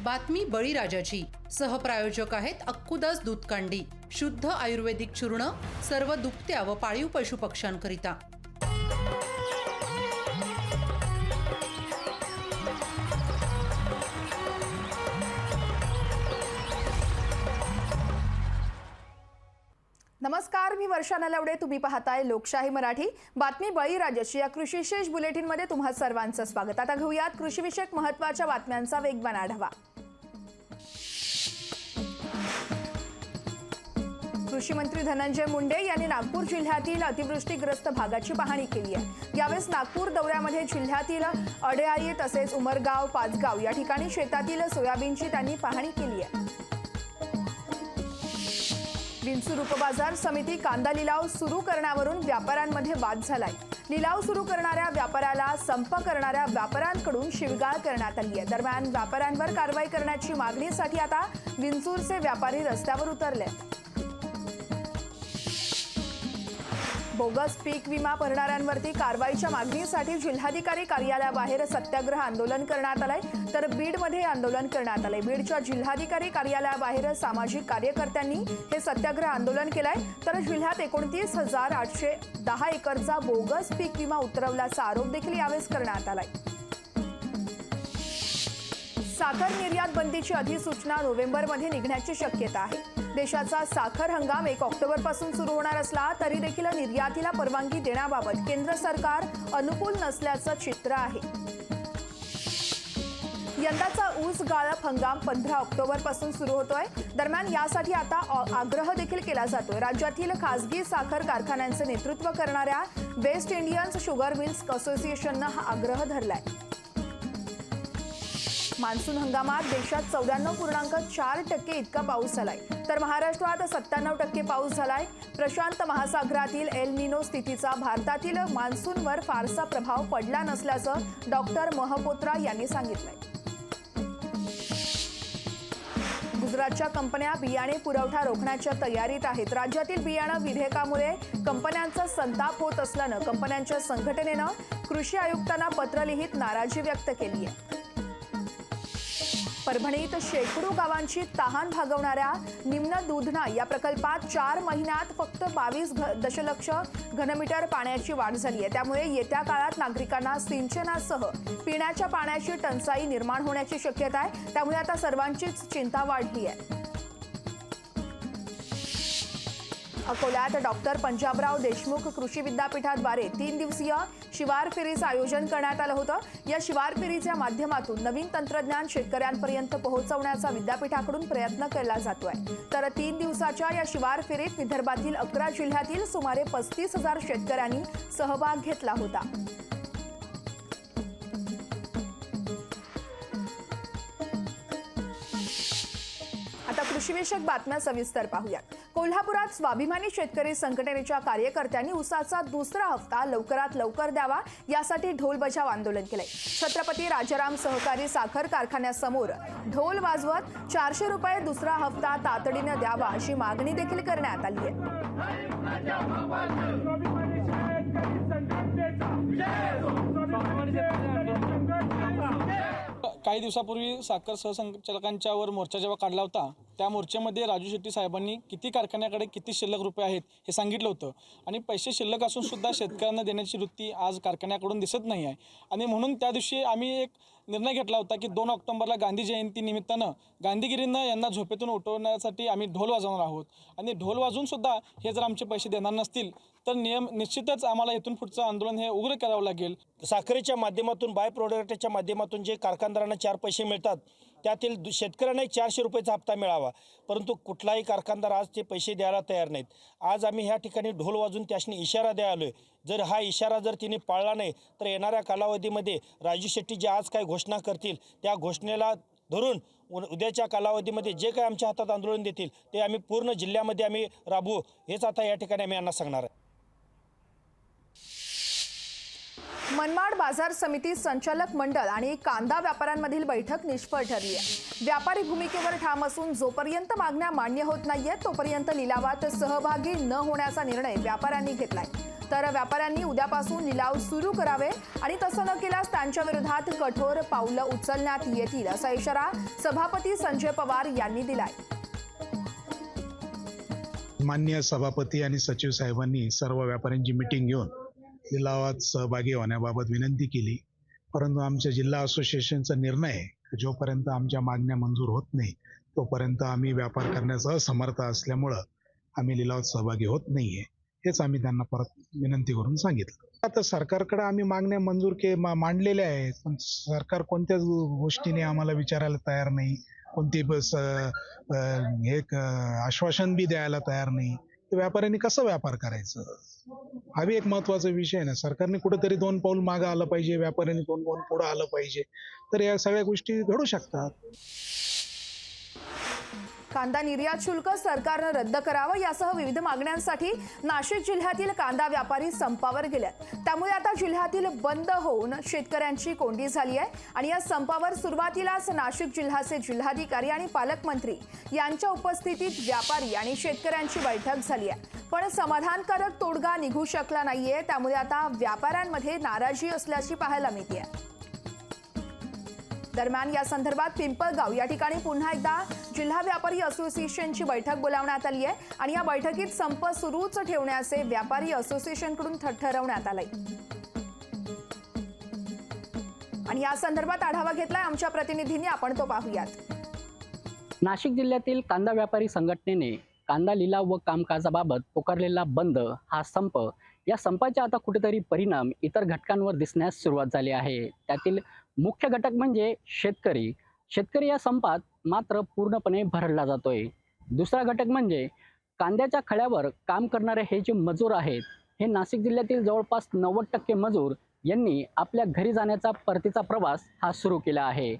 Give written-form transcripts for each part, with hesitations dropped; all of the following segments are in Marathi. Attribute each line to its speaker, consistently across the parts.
Speaker 1: बातमी बळीराजाची. सहप्रायोजक आहेत अक्कुदास दूधकांडी, शुद्ध आयुर्वेदिक चूर्ण, सर्व दुभत्या व पाळीव पशुपक्ष्यांकरिता.
Speaker 2: नमस्कार, मी वर्षा नलवडे. तुम्ही पाहताय लोकशाही मराठी. बातमी बळीराजाची या कृषी विशेष बुलेटिनमध्ये तुम्हा सर्वांचं स्वागत. आता घेऊयात कृषीविषयक महत्त्वाच्या बातम्यांचा वेगवान आढावा. कृषी मंत्री धनंजय मुंडे यांनी नागपूर जिल्ह्यातील अतिवृष्टीग्रस्त भागाची पाहणी केली आहे. यावेळेस नागपूर दौऱ्यामध्ये जिल्ह्यातील अडेआई तसेच उमरगाव, पाचगाव या ठिकाणी शेतातील सोयाबीनची त्यांनी पाहणी केली आहे. विंचूर उपबाजार समिती कांदा लिलाव सुरू करण्यावरून व्यापाऱ्यांमध्ये वाद झालाय. लिलाव सुरू करणाऱ्या व्यापाऱ्याला संप करणाऱ्या व्यापाऱ्यांकडून शिवीगाळ करण्यात आली आहे. दरम्यान व्यापाऱ्यांवर कारवाई करण्याची मागणीसाठी आता विंचूरचे व्यापारी रस्त्यावर उतरले. बोगस पीक विमा भरणाऱ्यांवरती कारवाईच्या मागणीसाठी जिल्हाधिकारी कार्यालयाबाहेर सत्याग्रह आंदोलन करण्यात आलंय. तर बीडमध्ये आंदोलन करण्यात आलंय. बीडच्या जिल्हाधिकारी कार्यालयाबाहेर सामाजिक कार्यकर्त्यांनी हे सत्याग्रह आंदोलन केलंय. तर जिल्ह्यात 29,810 एकरचा बोगस पीक विमा उतरवल्याचा आरोप देखील यावेळेस करण्यात आलाय. साखर निर्यात बंदीची अधिसूचना नोव्हेंबरमध्ये निघण्याची शक्यता आहे. देशाचा साखर हंगाम 1 ऑक्टोबरपासून सुरू होणार असला तरी देखील निर्यातीला परवानगी देण्याबाबत केंद्र सरकार अनुकूल नसल्याचं चित्र आहे. यंदाचा ऊस गाळप हंगाम 15 ऑक्टोबरपासून सुरू होतोय. दरम्यान यासाठी आता आग्रह देखील केला जातोय. राज्यातील खासगी साखर कारखान्यांचे नेतृत्व करणाऱ्या वेस्ट इंडियन्स शुगर मिल्स असोसिएशननं हा आग्रह धरलाय. मान्सून हंगामात देशात 94.4% इतका पाऊस झालाय. तर महाराष्ट्रात 97% पाऊस झालाय. प्रशांत महासागरातील एल निनो स्थितीचा भारतातील मान्सूनवर फारसा प्रभाव पडला नसल्याचं डॉक्टर महपोत्रा यांनी सांगितलंय. गुजरातच्या कंपन्या बियाणे पुरवठा रोखण्याच्या तयारीत आहेत. राज्यातील बियाणं विधेयकामुळे कंपन्यांचा संताप होत असल्यानं कंपन्यांच्या संघटनेनं कृषी आयुक्तांना पत्र लिहित नाराजी व्यक्त केली आहे. परभणीत शेकडो गावांची तहान भागवणाऱ्या निम्न दुधना या प्रकल्पात 4 महिन्यात फक्त 22 दशलक्ष घनमीटर पाण्याची वाढ झाली आहे. त्यामुळे येत्या काळात नागरिकांना सिंचनासह पिण्याच्या पाण्याची टंचाई निर्माण होण्याची शक्यता आहे. त्यामुळे आता सर्वांचीच चिंता वाढली आहे. अकोल्यात डॉक्टर पंजाबराव देशमुख कृषी विद्यापीठाद्वारे 3 दिवसीय शिवार फेरीचं आयोजन करण्यात आलं होतं. या शिवार फेरीच्या माध्यमातून नवीन तंत्रज्ञान शेतकऱ्यांपर्यंत पोहोचवण्याचा विद्यापीठाकडून प्रयत्न केला जातोय. तर 3 दिवसाच्या या शिवार फेरीत विदर्भातील 11 जिल्ह्यातील सुमारे 35,000 शेतकऱ्यांनी सहभाग घेतला होता. आता कृषीविषयक बातम्या सविस्तर पाहूया. कोल्हापुरात स्वाभिमानी शेतकरी संघटनेच्या कार्यकर्त्यांनी ऊसाचा दुसरा हप्ता लवकरात लवकर द्यावा यासाठी ढोल बजाव आंदोलन केलंय. छत्रपती राजाराम सहकारी साखर कारखान्यासमोर ढोल वाजवत 400 रुपये दुसरा हप्ता तातडीने द्यावा अशी मागणी देखील करण्यात आली आहे.
Speaker 3: काही दिवसापूर्वी साखर सहसंचालकांच्यावर मोर्चा जेव्हा काढला होता त्या मोर्चामध्ये राजू शेट्टी साहेबांनी किती कारखान्याकडे किती शिल्लक रुपये आहेत हे सांगितलं होतं. आणि पैसे शिल्लक असून सुद्धा शेतकऱ्यांना देण्याची वृत्ती आज कारखान्याकडून दिसत नाही आहे. आणि म्हणून त्या दिवशी आम्ही एक निर्णय घेतला होता की 2 ऑक्टोबरला गांधी जयंती निमित्तानं गांधीगिरींना यांना झोपेतून उठवण्यासाठी आम्ही ढोल वाजवणार आहोत. आणि ढोल वाजवून सुद्धा हे जर आमचे पैसे देणार नसतील तर निश्चितच आम्हाला इथून पुढचं आंदोलन हे उग्र करावं लागेल.
Speaker 4: साखरेच्या माध्यमातून बाय प्रोडक्टच्या माध्यमातून जे कारखानदारांना 4 पैसे मिळतात त्यातील शेतकऱ्यांनाही 400 रुपयाचा हप्ता मिळावा. परंतु कुठलाही कारखानदार आज ते पैसे द्यायला तयार नाहीत. आज आम्ही ह्या ठिकाणी ढोल वाजून त्याने इशारा द्यायला आलोय. जर हा इशारा जर तिने पाळला नाही तर येणाऱ्या कालावधीमध्ये राजू शेट्टी जे आज काय घोषणा करतील त्या घोषणेला धरून उद्याच्या कालावधीमध्ये जे काही आमच्या हातात आंदोलन देतील ते आम्ही पूर्ण जिल्ह्यामध्ये आम्ही राबवू हेच आता या ठिकाणी आम्ही यांना सांगणार आहे.
Speaker 2: मनमाड बाजार समिती संचालक मंडळ आणि कांदा व्यापाऱ्यांमधील बैठक निष्फळ ठरली आहे. व्यापारी भूमिकेवर ठाम असून जोपर्यंत मागण्या मान्य होत नाहीयेत तोपर्यंत लिलावात सहभागी न होण्याचा निर्णय व्यापाऱ्यांनी घेतलाय. तर व्यापाऱ्यांनी उद्यापासून लिलाव सुरू करावे आणि तसं न केल्यास त्यांच्या विरोधात कठोर पावलं उचलण्यात येतील असा इशारा सभापती संजय पवार यांनी दिलाय.
Speaker 5: माननीय सभापती आणि सचिव साहेबांनी सर्व व्यापाऱ्यांची मीटिंग घेऊन लिलावात सहभागी होण्याबाबत विनंती केली, परंतु आमच्या जिल्हा असोसिएशनचा निर्णय आहे जोपर्यंत आमच्या मागण्या मंजूर होत नाही तोपर्यंत आम्ही व्यापार करण्यास असमर्थ असल्यामुळं आम्ही लिलावात सहभागी होत नाहीये. हेच आम्ही त्यांना परत विनंती करून सांगितलं. आता सरकारकडे आम्ही मागण्या मंजूर मांडलेल्या आहेत, पण सरकार कोणत्याच गोष्टीने आम्हाला विचारायला तयार नाही, कोणती आश्वासन बी द्यायला तयार नाही. तर व्यापाऱ्यांनी कसं व्यापार करायचं हा बी एक महत्वाचा विषय आहे ना. सरकारने कुठेतरी 2 पाऊल मागं आलं पाहिजे, व्यापाऱ्यांनी 2 पाऊल पुढे आलं पाहिजे, तर या सगळ्या गोष्टी घडू शकतात.
Speaker 2: कांदा निर्यात शुल्क सरकारनं रद्द करावं यासह विविध मागण्यांसाठी नाशिक जिल्ह्यातील कांदा व्यापारी संपावर गेलेत. त्यामुळे आता जिल्ह्यातील बंद होऊन शेतकऱ्यांची कोंडी झाली आहे आणि या संपावर सुरुवातीलाच नाशिक जिल्ह्याचे जिल्हाधिकारी आणि पालकमंत्री यांच्या उपस्थितीत व्यापारी आणि शेतकऱ्यांची बैठक झाली आहे, पण समाधानकारक तोडगा निघू शकला नाहीये. त्यामुळे आता व्यापाऱ्यांमध्ये नाराजी असल्याची पाहायला मिळते. दरम्यान या संदर्भात पिंपळगाव या ठिकाणी पुन्हा एकदा जिल्हा व्यापारी असोसिएशनची बैठक बोलावण्यात आली आहे आणि या बैठकीत संप सुरूच ठेवण्याचे व्यापारी असोसिएशनकडून ठरवण्यात आलंय. आणि या संदर्भात आढावा घेतलाय आमच्या प्रतिनिधींनी, आपण तो पाहूयात.
Speaker 6: नाशिक जिल्ह्यातील कांदा व्यापारी संघटनेने कांदा लिलाव व कामकाजाबाबत पुकारलेला बंद हा संप, या संपाचा आता कुठेतरी परिणाम इतर घटकांवर दिसण्यास सुरुवात झाली आहे. त्यातील मुख्य घटक म्हणजे शेतकरी या संपात मात्र पूर्णपणे भरडला जातोय. दुसरा घटक म्हणजे कांद्याच्या खळ्यावर काम करणारे हे जे मजूर आहेत, हे नाशिक जिल्ह्यातील जवळपास 90% मजूर यांनी आपल्या घरी जाण्याचा परतीचा प्रवास हा सुरू केला आहे.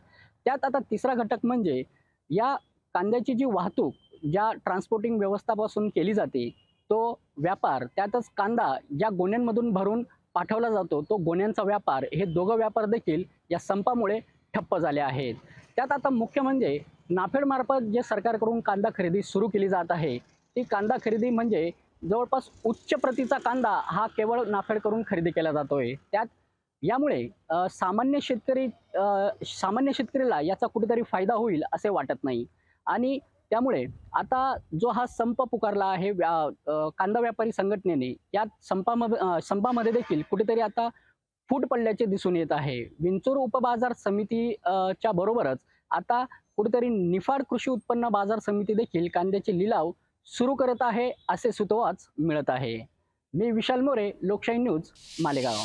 Speaker 6: त्यात आता तिसरा घटक म्हणजे या कांद्याची जी वाहतूक ज्या ट्रान्सपोर्टिंग व्यवस्थापासून केली जाते, तो व्यापार, त्यातच कांदा ज्या गोण्यांमधून भरून पाठवला जातो, तो गोण्यांचा व्यापार, हे दोघं व्यापार देखील या संपामुळे ठप्प झाले आहेत. त्यात आता मुख्य म्हणजे नाफेडमार्फत जे सरकारकडून कांदा खरेदी सुरू केली जात आहे, ती कांदा खरेदी म्हणजे जवळपास उच्च प्रतीचा कांदा हा केवळ नाफेडकडून खरेदी केला जातोय. त्यात यामुळे सामान्य शेतकरीला याचा कुठेतरी फायदा होईल असे वाटत नाही. आणि त्यामुळे आता जो हा संप पुकारला आहे कांदा व्यापारी संघटनेने, या संपामध्ये देखील कुठेतरी आता फूट पडल्याचे दिसून येत आहे. विंचूर उपबाजार समितीच्या बरोबरच आता कुठेतरी निफाड कृषी उत्पन्न बाजार समिती देखील कांद्याचे लिलाव सुरू करत आहे असे सुतोवाच मिळत आहे. मी विशाल मोरे, लोकशाही न्यूज, मालेगाव.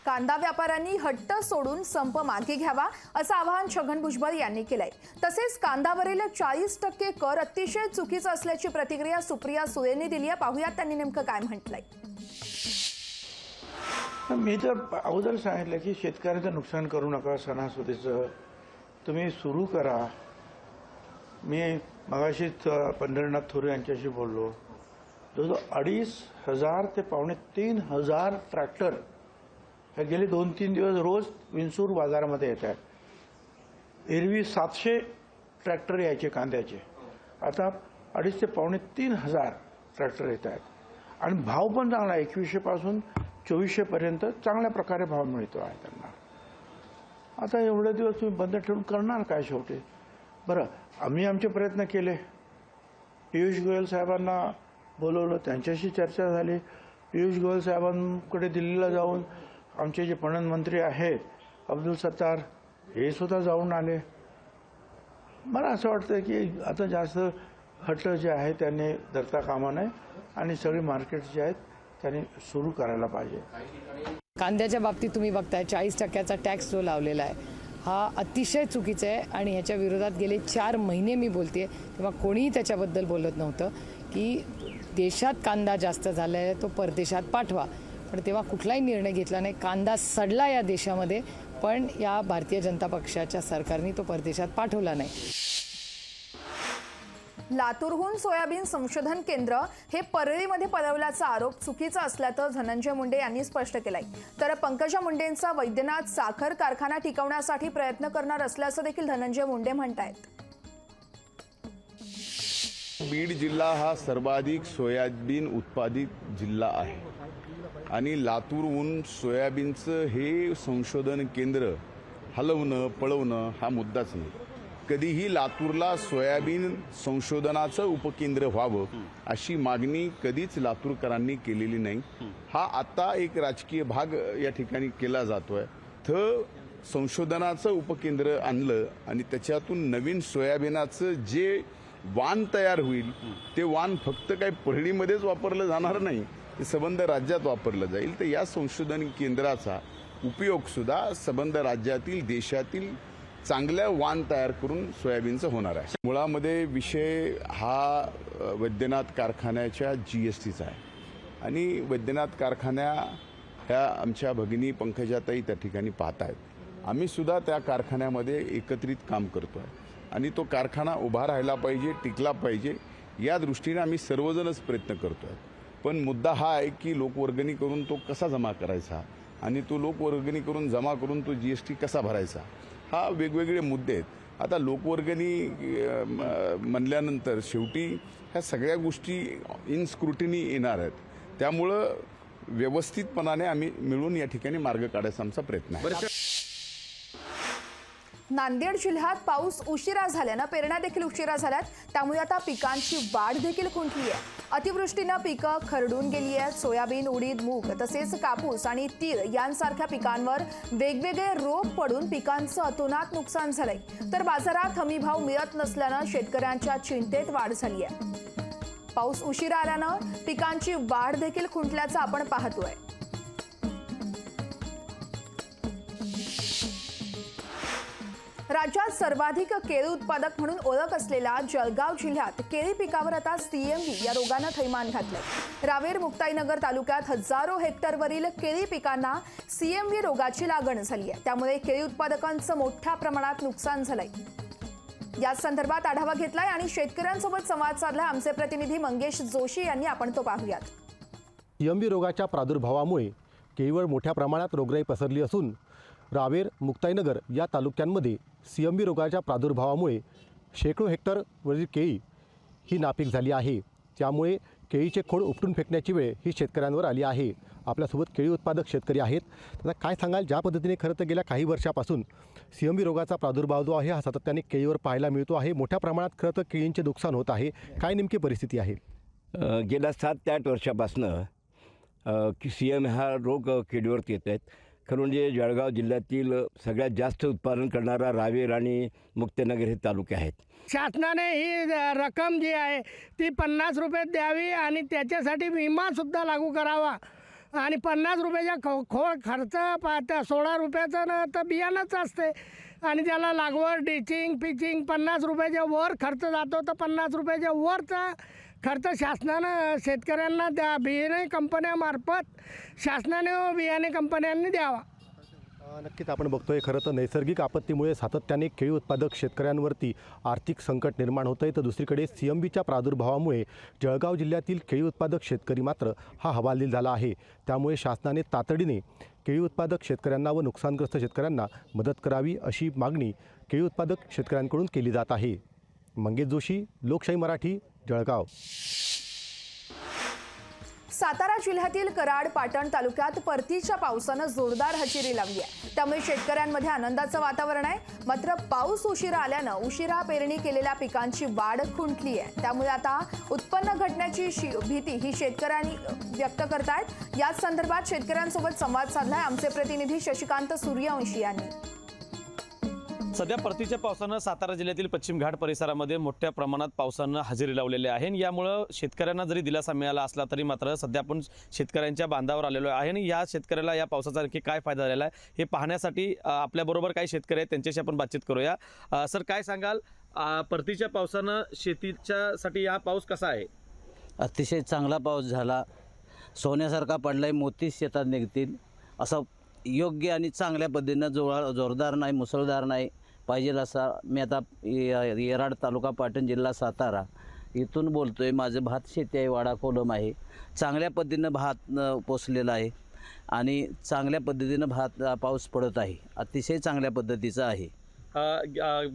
Speaker 2: कांदा व्यापाऱ्यांनी हट्ट सोडून संप मागे घ्यावा असं आवाहन छगन भुजबळ यांनी केलंय. तसेच कांद्यावरील 40% कर अतिशय चुकीचं असल्याची प्रतिक्रिया सुप्रिया सुळेंनी दिली आहे. पाहूयात त्यांनी नेमकं काय म्हटलंय.
Speaker 7: मी तर अगोदर सांगितलं की शेतकऱ्याचं नुकसान करू नका, सणासुदीचं तुम्ही सुरू करा. मी मगाशीच पंढरीनाथ थोरे यांच्याशी बोललो. जवळजवळ 2,500 ते 2,500 ट्रॅक्टर हे गेले 2-3 दिवस रोज विंचूर बाजारामध्ये येत आहेत. एरवी 700 ट्रॅक्टर यायचे कांद्याचे, आता 2,500 ते 2,500 ट्रॅक्टर येत आहेत. आणि भाव पण चांगला, 2100 पासून 2400 पर्यंत चांगल्या प्रकारे भाव मिळतो आहे त्यांना. आता एवढे दिवस तुम्ही बंद ठेवून करणार काय शेवटी? बरं, आम्ही आमचे प्रयत्न केले. पियुष गोयल साहेबांना बोलवलं, त्यांच्याशी चर्चा झाली. पियुष गोयल साहेबांकडे दिल्लीला जाऊन आमचे जे पणन मंत्री आहेत अब्दुल सत्तार, हे सुद्धा जाऊन आले. मला असं वाटतं की आता जास्त हट्ट जे आहे त्यांनी धरता कामा नये आणि सगळी मार्केट जे आहेत त्यांनी सुरू करायला पाहिजे.
Speaker 8: कांद्याच्या बाबतीत तुम्ही बघताय 40% टॅक्स जो लावलेला आहे हा अतिशय चुकीचा आहे आणि ह्याच्या विरोधात गेले 4 महिने मी बोलते, तेव्हा कोणीही त्याच्याबद्दल बोलत नव्हतं की देशात कांदा जास्त झाला आहे तो परदेशात पाठवा, पण तेव्हा कुठलाही निर्णय घेतला नाही. कांदा सडला या देशामध्ये, पण या भारतीय जनता पक्षाच्या सरकारने तो परदेशात पाठवला नाही.
Speaker 2: लातूरहून सोयाबीन संशोधन केंद्र हे परळीमध्ये पळवल्याचा आरोप चुकीचा असल्याचं धनंजय मुंडे यांनी स्पष्ट केलंय. तर पंकजा मुंडेंचा वैद्यनाथ साखर कारखाना टिकवण्यासाठी प्रयत्न करणार असल्याचं देखील धनंजय मुंडे म्हणतायत.
Speaker 9: बीड जिल्हा हा सर्वाधिक सोयाबीन उत्पादित जिल्हा आहे आणि लातूरहून सोयाबीनचं हे संशोधन केंद्र हलवणं पळवणं हा मुद्दाच नाही. कधीही लातूरला सोयाबीन संशोधनाचं उपकेंद्र व्हावं अशी मागणी कधीच लातूरकरांनी केलेली नाही. हा आता एक राजकीय भाग या ठिकाणी केला जातोय. संशोधनाचं उपकेंद्र आणलं आणि त्याच्यातून नवीन सोयाबीनाचं जे वाण तयार होईल ते वाण फक्त काही परळीमध्येच वापरलं जाणार नाही, ते संबंध राज्यात वापरलं जाईल. तर या संशोधन केंद्राचा उपयोग सुद्धा संबंध राज्यातील देशातील चांगल्या वाण तयार करून सोयाबीनचं होणार आहे. मुळामध्ये विषय हा वैद्यनाथ कारखान्याच्या GSTचा आहे आणि वैद्यनाथ कारखान्या ह्या आमच्या भगिनी पंकजाताई त्या ठिकाणी पाहत आहेत. आम्ही सुद्धा त्या कारखान्यामध्ये एकत्रित काम करतो आहे आणि तो कारखाना उभा राहिला पाहिजे, टिकला पाहिजे या दृष्टीने आम्ही सर्वजणच प्रयत्न करतो आहे. पण मुद्दा हा आहे की लोकवर्गणी करून तो कसा जमा करायचा आणि तो लोकवर्गणी करून जमा करून तो GST कसा भरायचा, हा वेगवेगळे मुद्दे आहेत. आता लोकवर्गणी म्हणल्यानंतर शेवटी ह्या सगळ्या गोष्टी इन स्क्रुटिनी येणार आहेत. त्यामुळं व्यवस्थितपणाने आम्ही मिळून या ठिकाणी मार्ग काढायचा आमचा प्रयत्न आहे.
Speaker 2: नांदेड जिल्ह्यात पाऊस उशिरा झाल्यानं पेरण्या देखील उशिरा झाल्यात. त्यामुळे आता पिकांची वाढ देखील खुंटली आहे. अतिवृष्टीनं पिकं खरडून गेली आहेत. सोयाबीन, उडीद, मूग तसेच कापूस आणि तीळ यांसारख्या पिकांवर वेगवेगळे रोग पडून पिकांचं अतोनात नुकसान झालंय. तर बाजारात हमी भाव मिळत नसल्यानं शेतकऱ्यांच्या चिंतेत वाढ झाली आहे. पाऊस उशिरा आल्यानं पिकांची वाढ देखील खुंटल्याचं आपण पाहतोय. राज्यात सर्वाधिक केळी उत्पादक म्हणून ओळख असलेल्या जळगाव जिल्ह्यात केळी पिकावर आता CMV या रोगानं थैमान घातलंय. रावेर मुक्ताईनगर तालुक्यात हजारो हेक्टरवरील केळी पिकांना CMV रोगाची लागण झाली आहे. त्यामुळे केळी उत्पादकांचं मोठ्या प्रमाणात नुकसान झालंय. या संदर्भात आढावा घेतलाय आणि शेतकऱ्यांसोबत संवाद साधलाय आमचे प्रतिनिधी मंगेश जोशी यांनी. आपण तो पाहूयात.
Speaker 10: CMV रोगाच्या प्रादुर्भावामुळे केळीवर मोठ्या प्रमाणात रोगराई पसरली असून रावेर मुक्ताईनगर या तालुक्यांमध्ये CMV रोगाच्या प्रादुर्भावामुळे शेकडो हेक्टरवरील केळी ही नापीक झाली आहे. त्यामुळे केळीचे खोड उपटून फेकण्याची वेळ ही शेतकऱ्यांवर आली आहे. आपल्यासोबत केळी उत्पादक शेतकरी आहेत. आता काय सांगाल, ज्या पद्धतीने खरं तर गेल्या काही वर्षापासून CMV रोगाचा प्रादुर्भाव जो आहे हा सातत्याने केळीवर पाहायला मिळतो आहे. मोठ्या प्रमाणात खरं तर केळींचे नुकसान होत आहे. काय नेमकी परिस्थिती आहे?
Speaker 11: गेल्या 7 ते 8 वर्षापासनं CMV हा रोग केळीवरती येत आहेत. खरं म्हणजे जळगाव जिल्ह्यातील सगळ्यात जास्त उत्पादन करणारा रावेर आणि मुक्ताईनगर हे तालुके आहेत.
Speaker 12: शासनाने ही रक्कम जी आहे ती 50 रुपये द्यावी आणि त्याच्यासाठी विमासुद्धा लागू करावा आणि 50 रुपयाच्या खोड खर्च 16 रुपयाचं ना तर बियाणंच असते आणि त्याला लागवड, डिचिंग, पिचिंग 50 रुपयाच्या वर खर्च जातो. तर 50 रुपयाच्या वरचा खर्च शासनानं शेतकऱ्यांना द्या, बियाणे कंपन्यामार्फत शासनाने व बियाणे कंपन्यांनी द्यावा.
Speaker 10: नक्कीच आपण बघतोय खरं तर नैसर्गिक आपत्तीमुळे सातत्याने केळी उत्पादक शेतकऱ्यांवरती आर्थिक संकट निर्माण होतं आहे. तर दुसरीकडे CMVच्या प्रादुर्भावामुळे जळगाव जिल्ह्यातील केळी उत्पादक शेतकरी मात्र हा हवालदिल झाला आहे. त्यामुळे शासनाने तातडीने केळी उत्पादक शेतकऱ्यांना व नुकसानग्रस्त शेतकऱ्यांना मदत करावी अशी मागणी केळी उत्पादक शेतकऱ्यांकडून केली जात आहे. मंगेश जोशी, लोकशाही मराठी, जळगाव.
Speaker 2: सातारा जिल्ह्यातील कराड, पाटण तालुक्यात परतीच्या पावसानं जोरदार हजेरी लावली आहे. त्यामुळे शेतकऱ्यांमध्ये आनंदाचं वातावरण आहे. मात्र पाऊस उशिरा आल्यानं उशिरा पेरणी केलेल्या पिकांची वाढ खुंटली आहे. त्यामुळे आता उत्पन्न घटण्याची भीती ही शेतकऱ्यांनी व्यक्त करतायत. याच संदर्भात शेतकऱ्यांसोबत संवाद साधलाय आमचे प्रतिनिधी शशिकांत सूर्यवंशी यांनी.
Speaker 13: सध्या परतीच्या पावसानं सातारा जिल्ह्यातील पश्चिम घाट परिसरामध्ये मोठ्या प्रमाणात पावसानं हजेरी लावलेली आहे. यामुळं शेतकऱ्यांना जरी दिलासा मिळाला असला तरी मात्र सध्या आपण शेतकऱ्यांच्या बांधावर आलेलो आहे आणि या शेतकऱ्याला या पावसाचा नक्की काय फायदा झालेला आहे हे पाहण्यासाठी आपल्याबरोबर काही शेतकरी आहेत, त्यांच्याशी आपण बातचीत करूया. सर, काय सांगाल, परतीच्या पावसानं शेतीच्यासाठी हा पाऊस कसा आहे?
Speaker 14: अतिशय चांगला पाऊस झाला. सोन्यासारखा पडलाय. मोती शेतात निघतील असं योग्य आणि चांगल्या पद्धतीनं जोरदार नाही, मुसळधार नाही पाहिजे असा. मी आता येराड तालुका, पाटण जिल्हा, सातारा इथून बोलतोय. माझं भात शेती आहे, वाडा कोलम आहे. चांगल्या पद्धतीनं भात पोचलेला आहे आणि चांगल्या पद्धतीनं पाऊस पडत आहे. अतिशय चांगल्या पद्धतीचा आहे.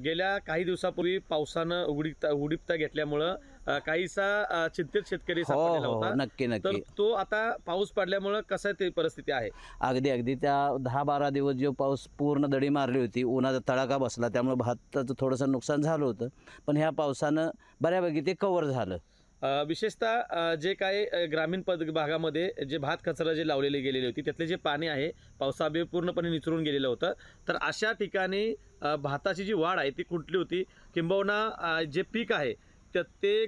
Speaker 13: गेल्या काही दिवसापूर्वी पावसानं उघडीपता घेतल्यामुळं काहीसा चिंतित शेतकरी
Speaker 14: हो
Speaker 13: सापडलेला
Speaker 14: हो
Speaker 13: होता.
Speaker 14: नक्की
Speaker 13: तर
Speaker 14: नक्की
Speaker 13: तो आता पाऊस पडल्यामुळं कसं ते परिस्थिती आहे?
Speaker 14: अगदी अगदी त्या 10-12 दिवस जो पाऊस पूर्ण दडी मारली होती, उन्हाचा तडाखा बसला, त्यामुळे भाताचं थोडंसं नुकसान झालं होतं. पण ह्या पावसानं बऱ्यापैकी ते कव्हर झालं.
Speaker 13: विशेषतः जे काही ग्रामीण भागामध्ये जे भात कचरा जे लावलेली गेलेली होती त्यातले जे पाणी आहे पावसाअभावी पूर्णपणे निचरून गेलेलं होतं. तर अशा ठिकाणी भाताची जी वाढ आहे ती कुठली होती, किंबहुना जे पीक आहे तर ते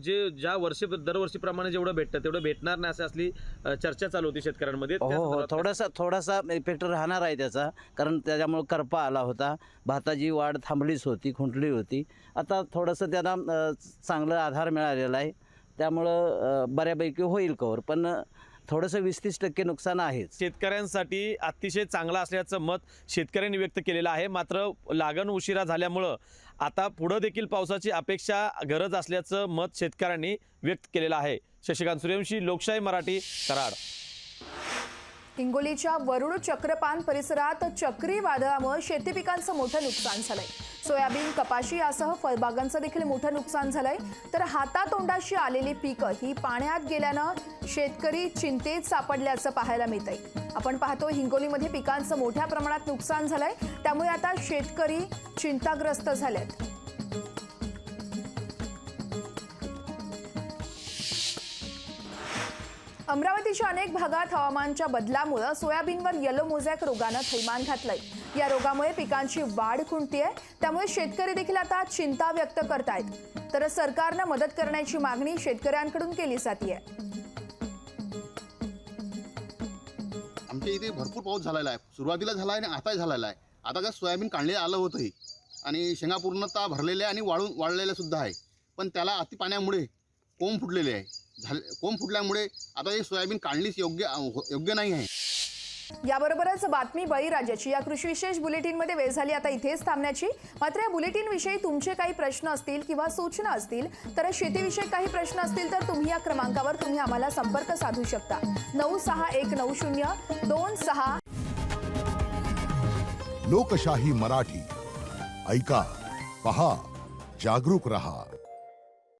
Speaker 13: जे दरवर्षीप्रमाणे जेवढं भेटतं तेवढं भेटणार नाही असं असली चर्चा चालू होती शेतकऱ्यांमध्ये.
Speaker 14: हो हो थोडासा इफेक्ट राहणार आहे त्याचा, कारण त्याच्यामुळे करपा आला होता, भाताची वाढ थांबलीच होती, खुंटली होती. आता थोडंसं त्यांना चांगलं आधार मिळालेला आहे, त्यामुळं बऱ्यापैकी होईल कव्हर, पण थोडंसं 20-30% नुकसान आहेच.
Speaker 13: शेतकऱ्यांसाठी अतिशय चांगला असल्याचं मत शेतकऱ्यांनी व्यक्त केलेलं आहे. मात्र लागण उशिरा झाल्यामुळं आता पुढं देखील पावसाची गरज असल्याचं मत शेतकऱ्यांनी व्यक्त केलेलं आहे. शशिकांत सूर्यवंशी, लोकशाही मराठी, कराड.
Speaker 2: हिंगोलीच्या वरुड चक्रपान परिसरात चक्रीवादळामुळे शेती पिकांचं मोठं नुकसान झालंय. सोयाबीन, कपाशी यासह फळबागांचं देखील मोठं नुकसान झालंय. तर हातातोंडाशी आलेली पिकं ही पाण्यात गेल्यानं शेतकरी चिंतेत सापडल्याचं पाहायला मिळतंय. आपण पाहतो हिंगोलीमध्ये पिकांचं मोठ्या प्रमाणात नुकसान झालंय, त्यामुळे आता शेतकरी चिंताग्रस्त झालेत. अमरावतीच्या अनेक भागात हवामानाच्या बदलामुळे सोयाबीनवर येलो मोझॅक रोगानं थैमान घातलंय. या रोगामुळे पिकांची वाढ खुंटतीये, त्यामुळे शेतकरी देखील आता चिंता व्यक्त करतायत. तर सरकारनं मदत करण्याची मागणी शेतकऱ्यांकडून केली जातीये.
Speaker 15: आमच्या इथे भरपूर पाऊस झालेला आहे, सुरुवातीला झाला आहे आणि आताही झालेला आहे. आता काय सोयाबीन काढले आलं होतंही आणि शेंगा पूर्णतः भरलेल्या आणि वाळलेल्या सुद्धा आहे, पण त्याला अति पाण्यामुळे कोंब फुटलेले आहे. कोंब फुटल्यामुळे आता हे सोयाबीन काढणीच योग्य नाही आहे.
Speaker 2: याबरोबरच बातमी बळीराजाची या कृषी विशेष बुलेटिनमध्ये वेळ झाली आता इथेच थांबण्याची. मात्र या बुलेटिनविषयी तुमचे काही प्रश्न असतील किंवा सूचना असतील, तर शेतीविषयक काही प्रश्न असतील तर तुम्ही या क्रमांकावर तुम्ही आम्हाला संपर्क साधू शकता. 96190226.
Speaker 16: लोकशाही मराठी ऐका, पहा, जागरूक रहा.